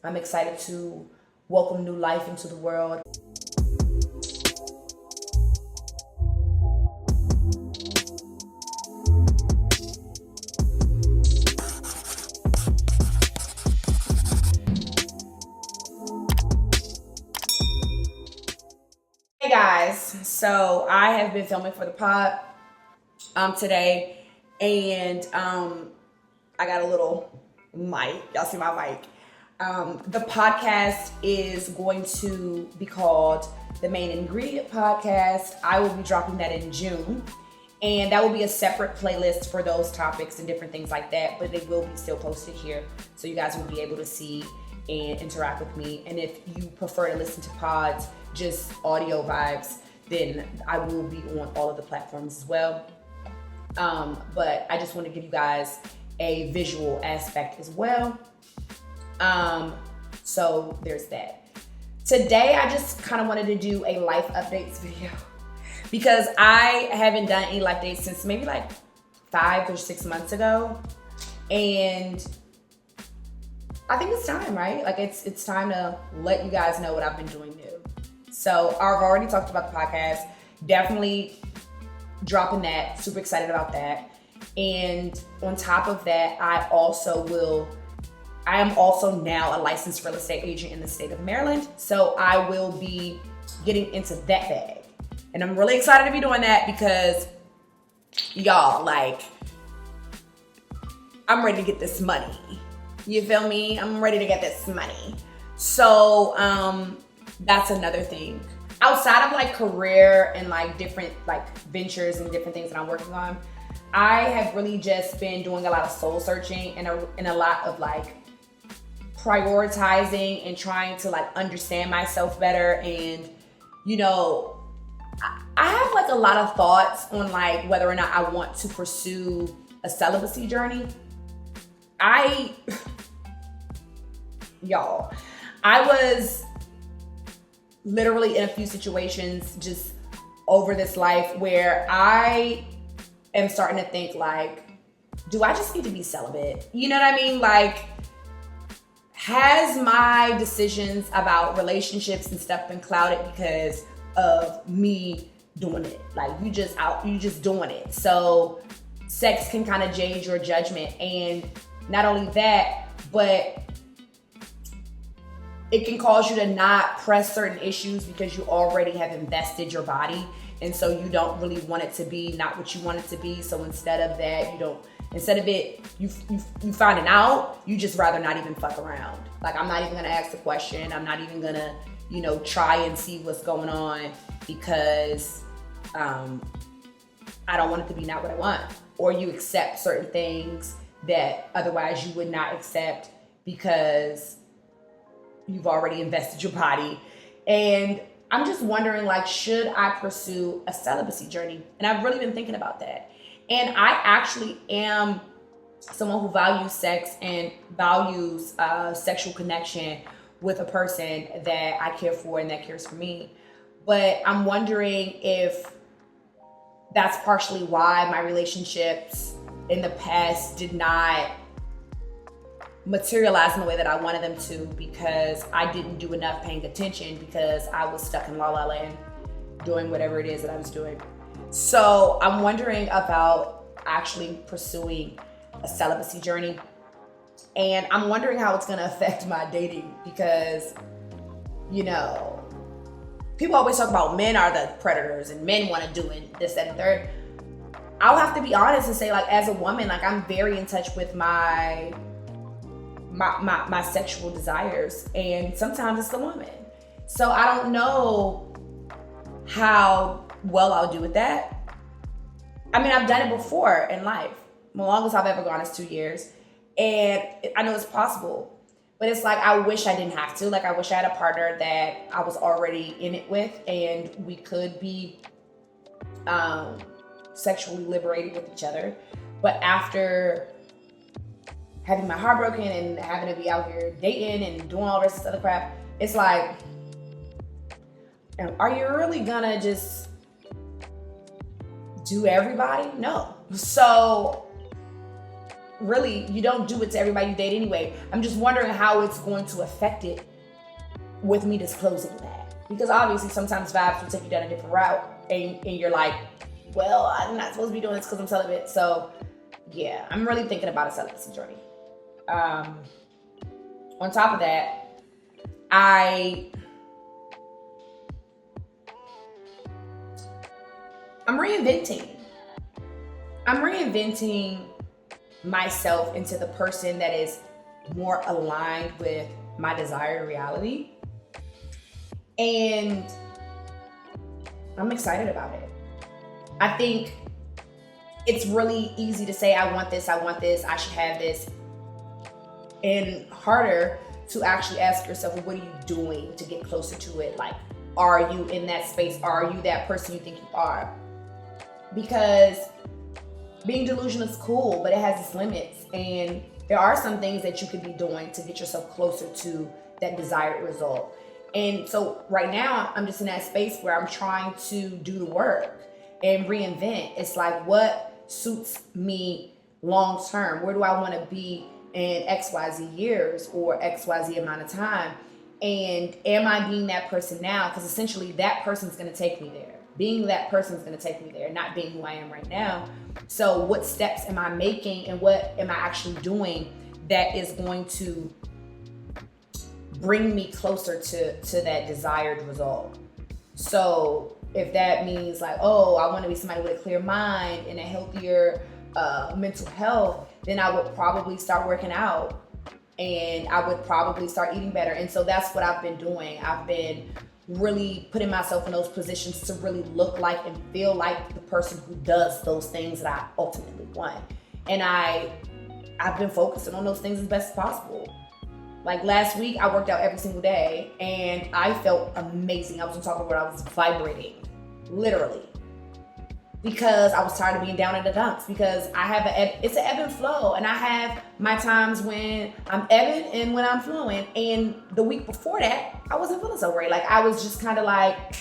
I'm excited to welcome new life into the world. Hey guys, so I have been filming for the pod today, and I got a little mic. Y'all see my mic. The podcast is going to be called The Main Ingredient Podcast. I will be dropping that in June, and that will be a separate playlist for those topics and different things like that, but it will be still posted here, so you guys will be able to see and interact with me. And if you prefer to listen to pods, just audio vibes, then I will be on all of the platforms as well. But I just want to give you guys a visual aspect as well. So there's that. Today, I just kind of wanted to do a life updates video because I haven't done any life updates since maybe like 5 or 6 months ago. And I think it's time, right? Like it's time to let you guys know what I've been doing new. So I've already talked about the podcast, definitely dropping that, super excited about that. And on top of that, I am also now a licensed real estate agent in the state of Maryland. So I will be getting into that bag. And I'm really excited to be doing that because y'all, like, I'm ready to get this money. You feel me? I'm ready to get this money. So that's another thing. Outside of like career and like different like ventures and different things that I'm working on, I have really just been doing a lot of soul searching and a lot of like prioritizing and trying to like understand myself better. And you know, I have like a lot of thoughts on like whether or not I want to pursue a celibacy journey. Y'all, I was literally in a few situations just over this life where I am starting to think like, do I just need to be celibate? You know what I mean? Like, has my decisions about relationships and stuff been clouded because of me doing it? Like, you just doing it. So sex can kind of jade your judgment. And not only that, but it can cause you to not press certain issues because you already have invested your body. And so you don't really want it to be not what you want it to be. So instead of that, you finding out, you just rather not even fuck around. Like, I'm not even gonna ask the question. I'm not even gonna, try and see what's going on because I don't want it to be not what I want. Or you accept certain things that otherwise you would not accept because you've already invested your body. And I'm just wondering, like, should I pursue a celibacy journey? And I've really been thinking about that. And I actually am someone who values sex and values sexual connection with a person that I care for and that cares for me. But I'm wondering if that's partially why my relationships in the past did not materialize in the way that I wanted them to, because I didn't do enough paying attention because I was stuck in la la land doing whatever it is that I was doing. So I'm wondering about actually pursuing a celibacy journey. And I'm wondering how it's gonna affect my dating because, people always talk about men are the predators and men wanna do it, this, that, and third. I'll have to be honest and say, like, as a woman, like, I'm very in touch with my sexual desires, and sometimes it's the woman. So I don't know how well I'll do with that. I mean, I've done it before in life. The longest I've ever gone is 2 years, and I know it's possible, but it's like, I wish I didn't have to. Like, I wish I had a partner that I was already in it with, and we could be sexually liberated with each other. But after having my heart broken and having to be out here dating and doing all this other crap, it's like, are you really gonna just do everybody? No. So really, you don't do it to everybody you date anyway. I'm just wondering how it's going to affect it with me disclosing that. Because obviously sometimes vibes will take you down a different route and you're like, well, I'm not supposed to be doing this because I'm celibate. So yeah, I'm really thinking about a celibacy journey. On top of that, I'm reinventing. I'm reinventing myself into the person that is more aligned with my desired reality. And I'm excited about it. I think it's really easy to say, I want this, I should have this. And harder to actually ask yourself, well, what are you doing to get closer to it? Like, are you in that space? Are you that person you think you are? Because being delusional is cool, but it has its limits. And there are some things that you could be doing to get yourself closer to that desired result. And so right now, I'm just in that space where I'm trying to do the work and reinvent. It's like, what suits me long term? Where do I want to be in XYZ years or XYZ amount of time? And am I being that person now? Because essentially that person's going to take me there. Being that person's going to take me there, not being who I am right now. So what steps am I making and what am I actually doing that is going to bring me closer to that desired result? So if that means like, oh, I want to be somebody with a clear mind and a healthier mental health, then I would probably start working out and I would probably start eating better. And so that's what I've been doing. I've been really putting myself in those positions to really look like and feel like the person who does those things that I ultimately want. And I've been focusing on those things as best as possible. Like last week, I worked out every single day and I felt amazing. I was talking about I was vibrating, literally. Because I was tired of being down in the dumps. Because it's an ebb and flow. And I have my times when I'm ebbing and when I'm flowing. And the week before that, I wasn't feeling so great. Like I was just kind of like,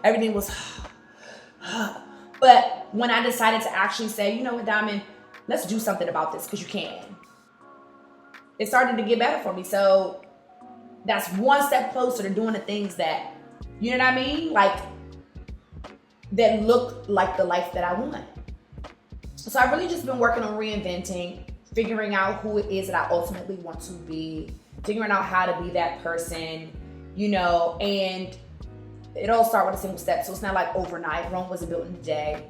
everything was, but when I decided to actually say, you know what, Diamond, let's do something about this because you can. It started to get better for me. So that's one step closer to doing the things that, you know what I mean? Like, that look like the life that I want. So I've really just been working on reinventing, figuring out who it is that I ultimately want to be, figuring out how to be that person, you know, and it all started with a single step. So it's not like overnight. Rome wasn't built in a day.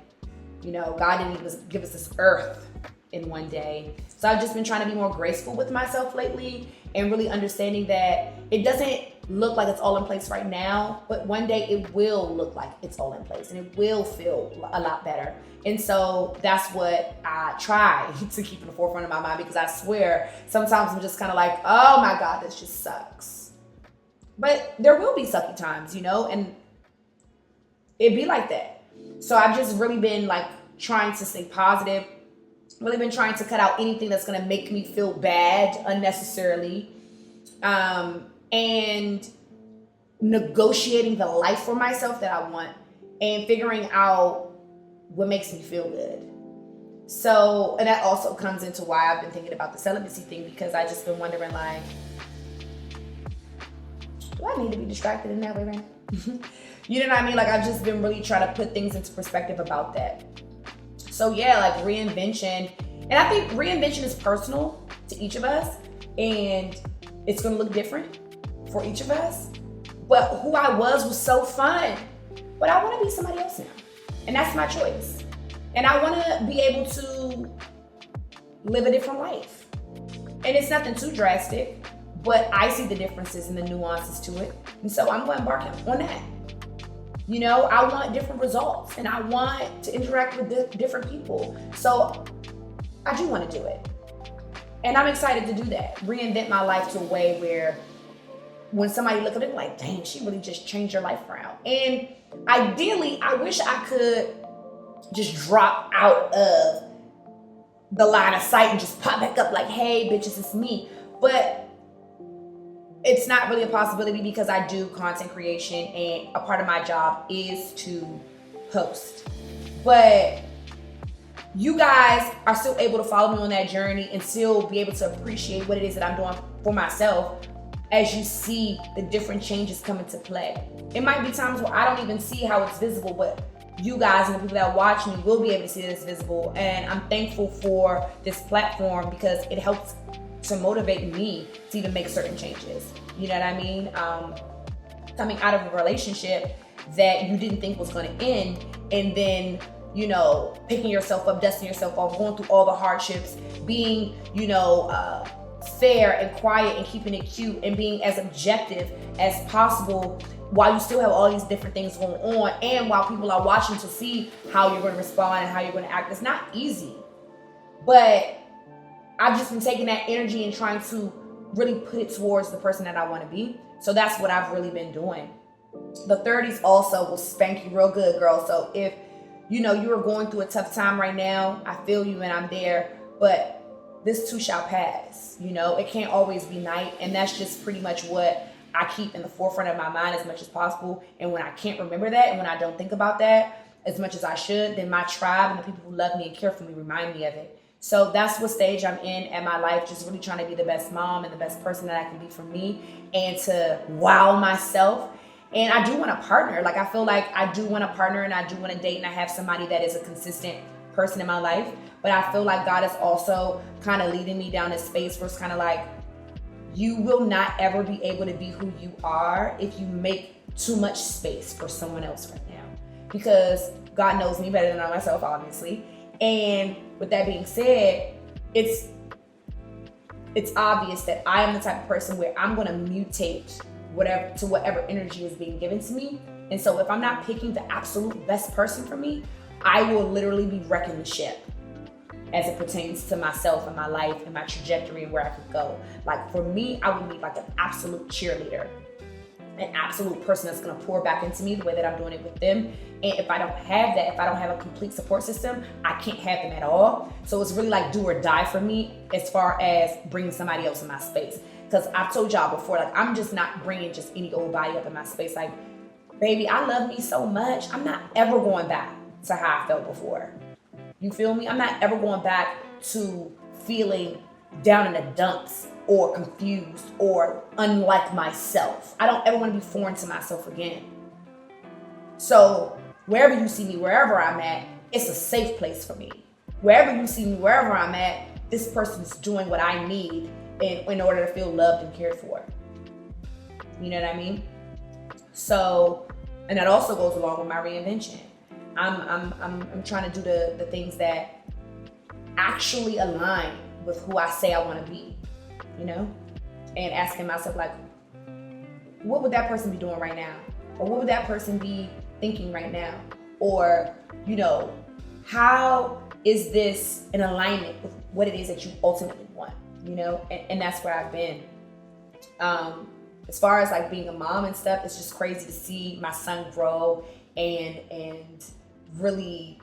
You know, God didn't even give us this earth in one day. So I've just been trying to be more graceful with myself lately and really understanding that it doesn't look like it's all in place right now, but one day it will look like it's all in place and it will feel a lot better. And so that's what I try to keep in the forefront of my mind, because I swear sometimes I'm just kind of like, oh my God, this just sucks. But there will be sucky times, you know, and it'd be like that. So I've just really been like trying to stay positive, really been trying to cut out anything that's going to make me feel bad unnecessarily. And negotiating the life for myself that I want and figuring out what makes me feel good. So, and that also comes into why I've been thinking about the celibacy thing, because I just been wondering like, do I need to be distracted in that way right now? You know what I mean? Like I've just been really trying to put things into perspective about that. So yeah, like reinvention. And I think reinvention is personal to each of us and it's going to look different for each of us. But who I was so fun. But I want to be somebody else now. And that's my choice. And I want to be able to live a different life. And it's nothing too drastic, but I see the differences and the nuances to it. And so I'm going to embark on that. You know, I want different results and I want to interact with different people. So I do want to do it. And I'm excited to do that. Reinvent my life to a way where when somebody look at it like, dang, she really just changed her life around. And ideally, I wish I could just drop out of the line of sight and just pop back up like, hey, bitches, it's me. But it's not really a possibility because I do content creation and a part of my job is to host. But you guys are still able to follow me on that journey and still be able to appreciate what it is that I'm doing for myself as you see the different changes come into play. It might be times where I don't even see how it's visible, but you guys and the people that watch me will be able to see that it's visible. And I'm thankful for this platform because it helps to motivate me to even make certain changes. You know what I mean? Coming out of a relationship that you didn't think was going to end, and then, you know, picking yourself up, dusting yourself off, going through all the hardships, being, you know, fair and quiet and keeping it cute and being as objective as possible while you still have all these different things going on, and while people are watching to see how you're going to respond and how you're going to act. It's not easy, but I've just been taking that energy and trying to really put it towards the person that I want to be. So that's what I've really been doing. The 30s also will spank you real good, girl. So if, you know, you are going through a tough time right now, I feel you and I'm there, but this too shall pass. You know, it can't always be night, and that's just pretty much what I keep in the forefront of my mind as much as possible. And when I can't remember that, and when I don't think about that as much as I should, then my tribe and the people who love me and care for me remind me of it. So that's what stage I'm in my life, just really trying to be the best mom and the best person that I can be for me and to wow myself. And I do want a partner. Like, I feel like I do want a partner and I do want to date and I have somebody that is a consistent person in my life. But I feel like God is also kind of leading me down this space where it's kind of like, you will not ever be able to be who you are if you make too much space for someone else right now. Because God knows me better than I myself, obviously. And with that being said, it's obvious that I am the type of person where I'm going to mutate whatever energy is being given to me. And so if I'm not picking the absolute best person for me, I will literally be wrecking the ship as it pertains to myself and my life and my trajectory and where I could go. Like, for me, I would be like an absolute cheerleader, an absolute person that's going to pour back into me the way that I'm doing it with them. And if I don't have that, if I don't have a complete support system, I can't have them at all. So it's really like do or die for me as far as bringing somebody else in my space. Because I've told y'all before, like, I'm just not bringing just any old body up in my space. Like, baby, I love me so much. I'm not ever going back to how I felt before. You feel me? I'm not ever going back to feeling down in the dumps or confused or unlike myself. I don't ever want to be foreign to myself again. So wherever you see me, wherever I'm at, it's a safe place for me. Wherever you see me, wherever I'm at, this person's doing what I need in order to feel loved and cared for. You know what I mean? So, and that also goes along with my reinvention. I'm trying to do the things that actually align with who I say I want to be, you know? And asking myself, like, what would that person be doing right now? Or what would that person be thinking right now? Or, you know, how is this in alignment with what it is that you ultimately want, you know? And that's where I've been. As far as like being a mom and stuff, it's just crazy to see my son grow and really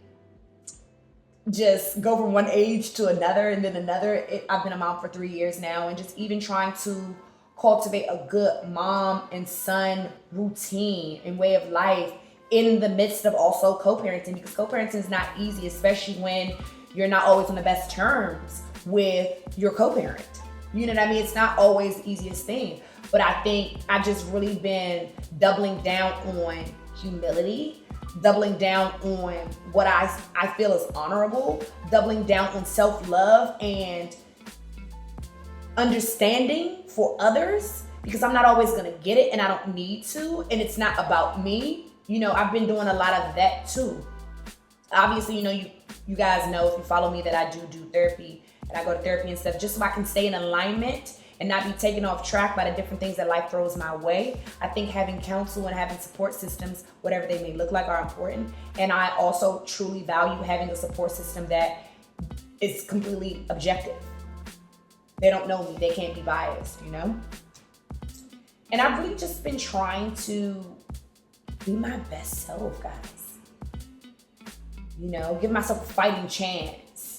just go from one age to another and then another. I've been a mom for 3 years now, and just even trying to cultivate a good mom and son routine and way of life in the midst of also co-parenting, because co-parenting is not easy, especially when you're not always on the best terms with your co-parent. You know what I mean? It's not always the easiest thing. But I think I've just really been doubling down on humility, doubling down on what I feel is honorable, doubling down on self-love and understanding for others, because I'm not always going to get it and I don't need to, and it's not about me. You know, I've been doing a lot of that too. Obviously, you know, you guys know, if you follow me, that I do therapy and I go to therapy and stuff just so I can stay in alignment and not be taken off track by the different things that life throws my way. I think having counsel and having support systems, whatever they may look like, are important. And I also truly value having a support system that is completely objective. They don't know me, they can't be biased, you know? And I've really just been trying to be my best self, guys. You know, give myself a fighting chance.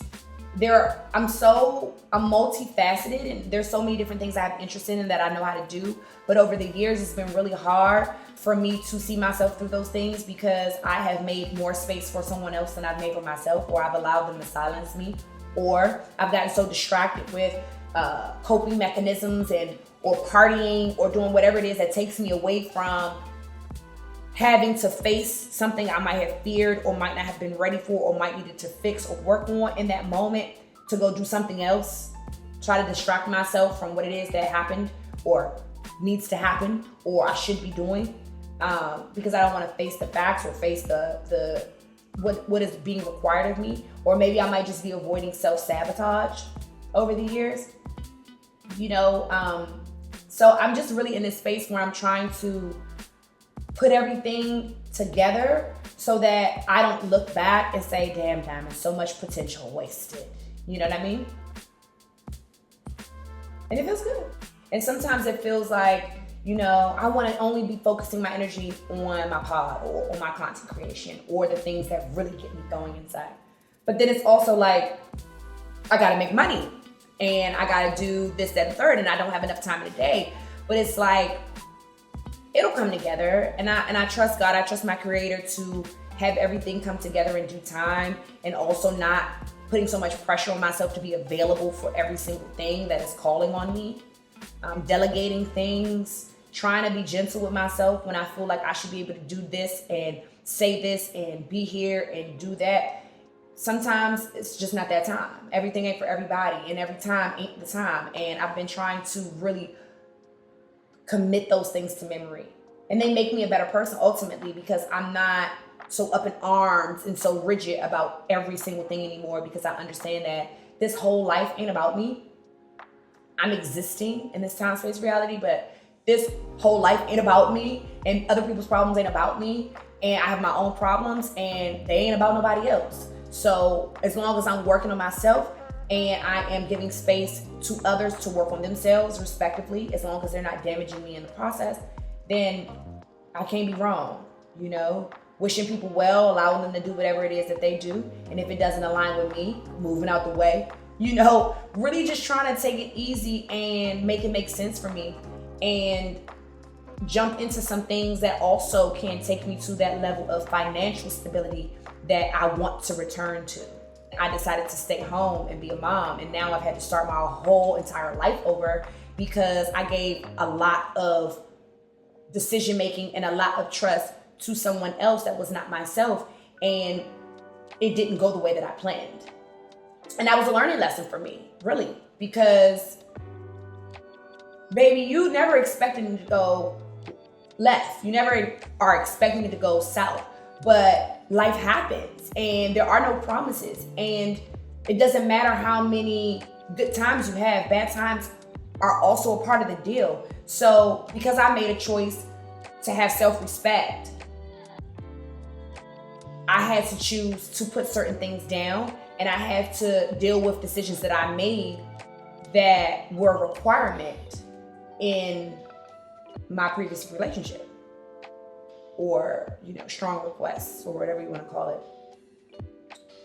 I'm multifaceted, and there's so many different things I have interest in and that I know how to do. But over the years, it's been really hard for me to see myself through those things because I have made more space for someone else than I've made for myself, or I've allowed them to silence me, or I've gotten so distracted with coping mechanisms or partying or doing whatever it is that takes me away from having to face something I might have feared or might not have been ready for or might needed to fix or work on in that moment, to go do something else, try to distract myself from what it is that happened or needs to happen or I should be doing, because I don't want to face the facts or face the what is being required of me. Or maybe I might just be avoiding self-sabotage over the years, so I'm just really in this space where I'm trying to put everything together so that I don't look back and say, damn, Dyme, so much potential wasted. You know what I mean? And it feels good. And sometimes it feels like, I want to only be focusing my energy on my pod or on my content creation or the things that really get me going inside. But then it's also like, I got to make money and I got to do this, that, and third, and I don't have enough time in the day. But it's like, it'll come together, and I trust God. I trust my creator to have everything come together in due time, and also not putting so much pressure on myself to be available for every single thing that is calling on me. Delegating things, trying to be gentle with myself when I feel like I should be able to do this and say this and be here and do that. Sometimes it's just not that time. Everything ain't for everybody, and every time ain't the time. And I've been trying to really commit those things to memory. And they make me a better person ultimately, because I'm not so up in arms and so rigid about every single thing anymore, because I understand that this whole life ain't about me. I'm existing in this time, space, reality, but this whole life ain't about me, and other people's problems ain't about me, and I have my own problems and they ain't about nobody else. So as long as I'm working on myself and I am giving space to others to work on themselves respectively, as long as they're not damaging me in the process, then I can't be wrong, wishing people well, allowing them to do whatever it is that they do. And if it doesn't align with me, moving out the way, really just trying to take it easy and make it make sense for me, and jump into some things that also can take me to that level of financial stability that I want to return to. I decided to stay home and be a mom, and now I've had to start my whole entire life over because I gave a lot of decision making and a lot of trust to someone else that was not myself, and it didn't go the way that I planned. And that was a learning lesson for me, really, because baby, you never expected me to go left. You never are expecting me to go south, but life happens and there are no promises, and it doesn't matter how many good times you have, bad times are also a part of the deal. So because I made a choice to have self-respect, I had to choose to put certain things down, and I had to deal with decisions that I made that were a requirement in my previous relationship, or strong requests, or whatever you want to call it.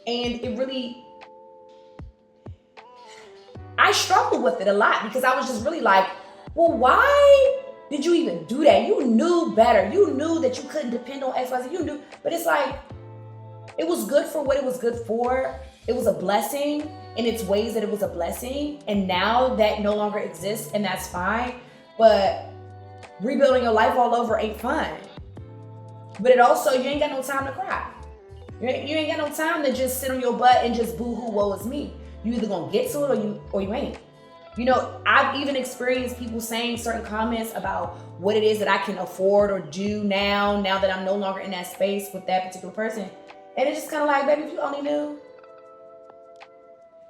And it really, I struggled with it a lot, because I was just really like, well, why did you even do that? You knew better. You knew that you couldn't depend on XYZ. You knew, but it's like, it was good for what it was good for. It was a blessing in its ways that it was a blessing. And now that no longer exists, and that's fine. But rebuilding your life all over ain't fun. But it also, you ain't got no time to cry. You ain't got no time to just sit on your butt and just boo-hoo, woe is me. You either gonna get to it or you ain't. I've even experienced people saying certain comments about what it is that I can afford or do now that I'm no longer in that space with that particular person. And it's just kind of like, baby, if you only knew.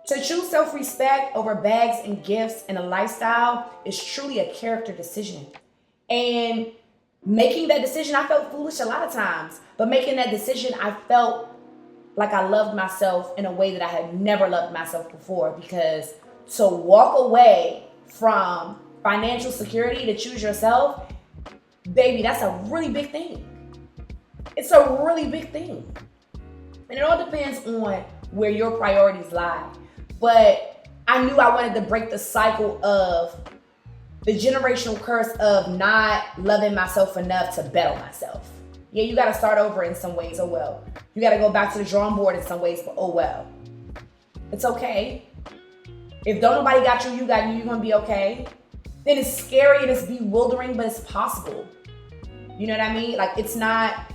To choose self-respect over bags and gifts and a lifestyle is truly a character decision. And making that decision, I felt foolish a lot of times. But making that decision, I felt like I loved myself in a way that I had never loved myself before. Because to walk away from financial security to choose yourself, baby, that's a really big thing. It's a really big thing. And it all depends on where your priorities lie. but I knew I wanted to break the cycle of the generational curse of not loving myself enough to bet on myself. Yeah, you gotta start over in some ways, oh well. You gotta go back to the drawing board in some ways, but oh well. It's okay. If don't nobody got you, you got you, you're gonna be okay. Then it's scary and it's bewildering, but it's possible. You know what I mean? Like, it's not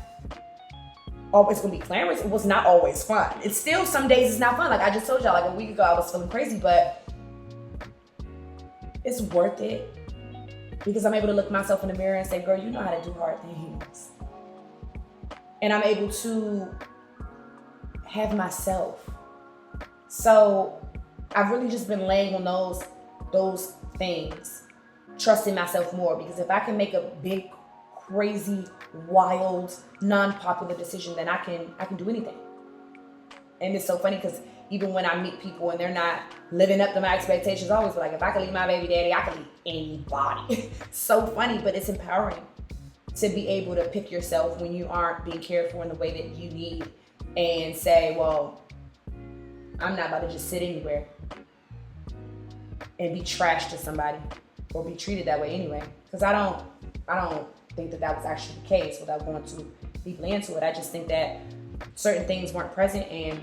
always gonna be glamorous. It was not always fun. It's still, some days it's not fun. Like I just told y'all, like a week ago, I was feeling crazy, but it's worth it because I'm able to look myself in the mirror and say, girl, you know how to do hard things. And I'm able to have myself. So I've really just been laying on those things, trusting myself more, because if I can make a big, crazy, wild, non-popular decision, then I can do anything. And it's so funny because even when I meet people and they're not living up to my expectations, I always be like, if I could leave my baby daddy, I could leave anybody. So funny, but it's empowering to be able to pick yourself when you aren't being cared for in the way that you need and say, well, I'm not about to just sit anywhere and be trash to somebody or be treated that way anyway. Because I don't think that was actually the case without going too deeply into it. I just think that certain things weren't present, and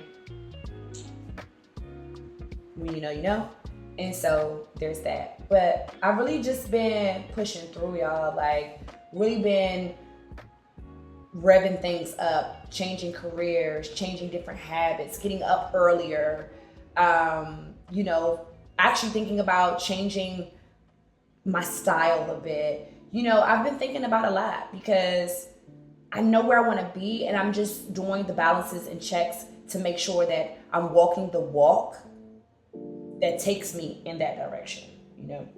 when you know, you know. And so there's that. But I've really just been pushing through, y'all. Like, really been revving things up, changing careers, changing different habits, getting up earlier, you know, actually thinking about changing my style a bit. You know, I've been thinking about a lot because I know where I want to be, and I'm just doing the balances and checks to make sure that I'm walking the walk that takes me in that direction, you know?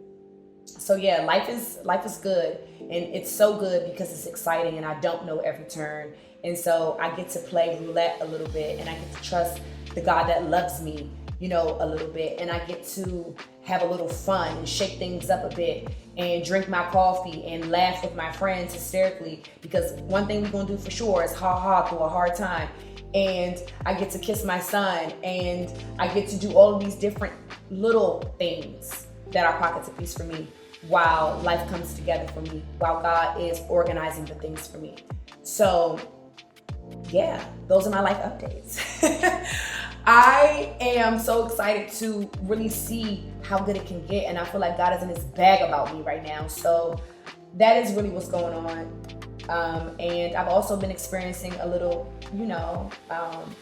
So yeah, life is good, and it's so good because it's exciting and I don't know every turn. And so I get to play roulette a little bit, and I get to trust the God that loves me, you know, a little bit, and I get to have a little fun and shake things up a bit and drink my coffee and laugh with my friends hysterically, because one thing we're gonna do for sure is ha ha through a hard time. And I get to kiss my son, and I get to do all of these different little things that are pockets of peace for me while life comes together for me, while God is organizing the things for me. So yeah, those are my life updates. I am so excited to really see how good it can get, and I feel like God is in his bag about me right now. So that is really what's going on. And I've also been experiencing a little, you know,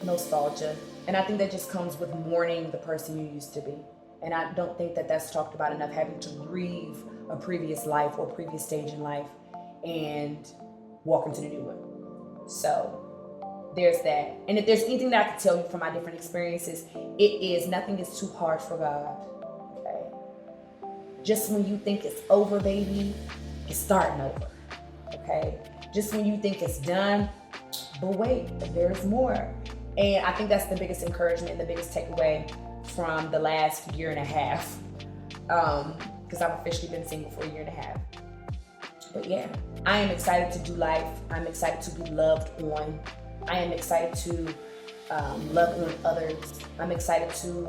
nostalgia. And I think that just comes with mourning the person you used to be. And I don't think that that's talked about enough, having to grieve a previous life or previous stage in life and walk into the new one. So there's that. And if there's anything that I could tell you from my different experiences, it is nothing is too hard for God. Okay. Just when you think it's over, baby, it's starting over. Okay. Just when you think it's done, but wait, there's more. And I think that's the biggest encouragement and the biggest takeaway from the last year and a half. Because I've officially been single for a year and a half. But yeah, I am excited to do life. I'm excited to be loved on. I am excited to love on others. I'm excited to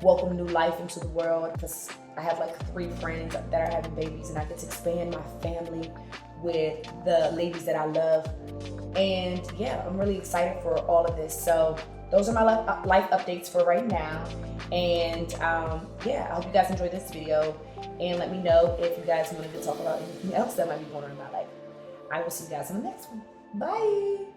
welcome new life into the world, because I have like 3 friends that are having babies, and I get to expand my family with the ladies that I love. And yeah, I'm really excited for all of this. So those are my life updates for right now. And yeah, I hope you guys enjoyed this video, and let me know if you guys wanted to talk about anything else that might be going on in my life. I will see you guys in the next one. Bye.